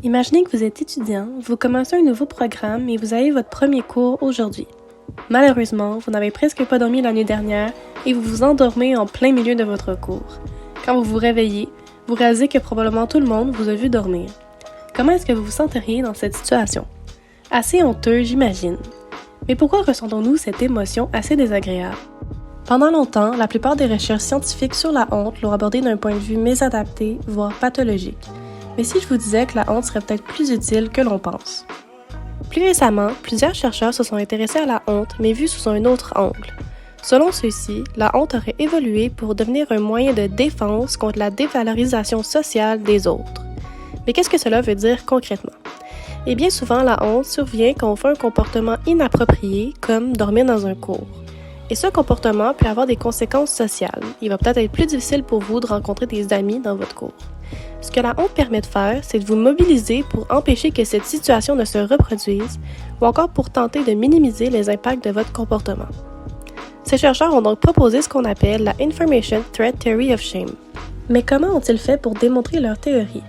Imaginez que vous êtes étudiant, vous commencez un nouveau programme et vous avez votre premier cours aujourd'hui. Malheureusement, vous n'avez presque pas dormi la nuit dernière et vous vous endormez en plein milieu de votre cours. Quand vous vous réveillez, vous réalisez que probablement tout le monde vous a vu dormir. Comment est-ce que vous vous senteriez dans cette situation? Assez honteux, j'imagine. Mais pourquoi ressentons-nous cette émotion assez désagréable? Pendant longtemps, la plupart des recherches scientifiques sur la honte l'ont abordée d'un point de vue mésadapté, voire pathologique. Mais si je vous disais que la honte serait peut-être plus utile que l'on pense? Plus récemment, plusieurs chercheurs se sont intéressés à la honte, mais vus sous un autre angle. Selon ceux-ci, la honte aurait évolué pour devenir un moyen de défense contre la dévalorisation sociale des autres. Mais qu'est-ce que cela veut dire concrètement? Et bien souvent, la honte survient quand on fait un comportement inapproprié, comme dormir dans un cours. Et ce comportement peut avoir des conséquences sociales. Il va peut-être être plus difficile pour vous de rencontrer des amis dans votre cours. Ce que la honte permet de faire, c'est de vous mobiliser pour empêcher que cette situation ne se reproduise ou encore pour tenter de minimiser les impacts de votre comportement. Ces chercheurs ont donc proposé ce qu'on appelle la Information Threat Theory of Shame. Mais comment ont-ils fait pour démontrer leur théorie?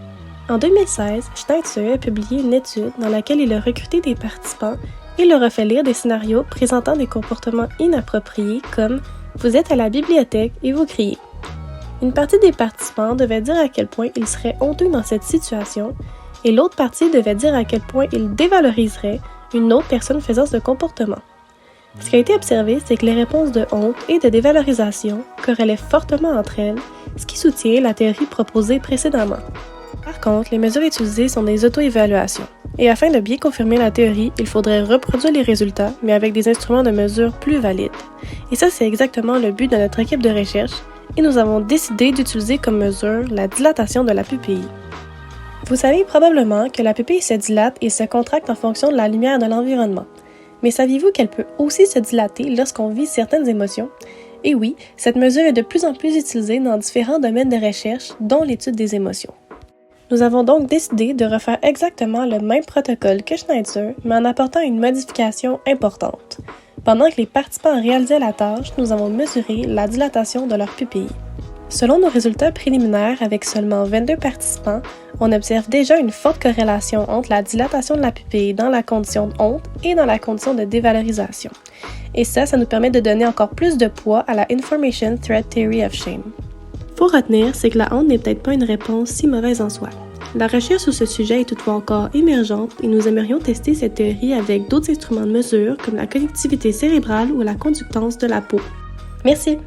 En 2016, Schneitzer a publié une étude dans laquelle il a recruté des participants et leur a fait lire des scénarios présentant des comportements inappropriés comme « Vous êtes à la bibliothèque et vous criez ». Une partie des participants devait dire à quel point ils seraient honteux dans cette situation et l'autre partie devait dire à quel point ils dévaloriseraient une autre personne faisant ce comportement. Ce qui a été observé, c'est que les réponses de honte et de dévalorisation corrélaient fortement entre elles, ce qui soutient la théorie proposée précédemment. Par contre, les mesures utilisées sont des auto-évaluations. Et afin de bien confirmer la théorie, il faudrait reproduire les résultats, mais avec des instruments de mesure plus valides. Et ça, c'est exactement le but de notre équipe de recherche, et nous avons décidé d'utiliser comme mesure la dilatation de la pupille. Vous savez probablement que la pupille se dilate et se contracte en fonction de la lumière de l'environnement. Mais saviez-vous qu'elle peut aussi se dilater lorsqu'on vit certaines émotions? Et oui, cette mesure est de plus en plus utilisée dans différents domaines de recherche, dont l'étude des émotions. Nous avons donc décidé de refaire exactement le même protocole que Schneitzer, mais en apportant une modification importante. Pendant que les participants réalisaient la tâche, nous avons mesuré la dilatation de leur pupille. Selon nos résultats préliminaires avec seulement 22 participants, on observe déjà une forte corrélation entre la dilatation de la pupille dans la condition de honte et dans la condition de dévalorisation. Et ça nous permet de donner encore plus de poids à la Information Threat Theory of Shame. Faut retenir, c'est que la honte n'est peut-être pas une réponse si mauvaise en soi. La recherche sur ce sujet est toutefois encore émergente et nous aimerions tester cette théorie avec d'autres instruments de mesure comme la connectivité cérébrale ou la conductance de la peau. Merci!